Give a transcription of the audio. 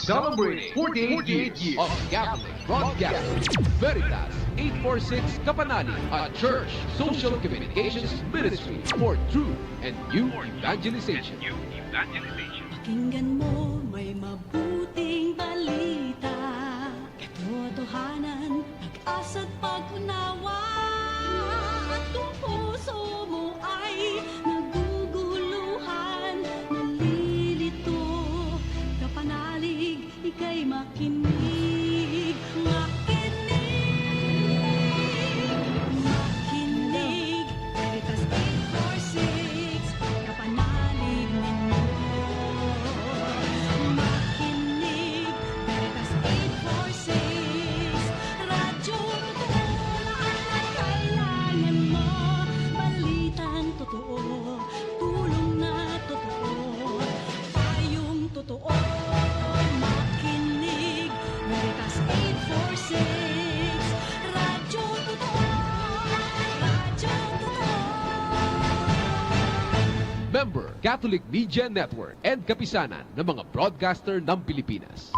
celebrating 48 years of Catholic Broadcasting. Veritas 846 Kapanani, a church social communications ministry for truth and new evangelization. Pakinggan mo, may mabuting balita. Katotohanan, pag-asa't pag-unawa. At kung puso mo ay naguguluhan, nalilito, kapanalig, ika'y makinig. Makinig, Veritas 846, kapanalig ninyo. Makinig, Veritas 846, radyo totoo ang kailangan mo. Balitang totoo, tulong na totoo, payong totoo. Makinig, Veritas 846, radyo totoo, radyo totoo. Member, Catholic Media Network and kapisanan ng mga broadcaster ng Pilipinas.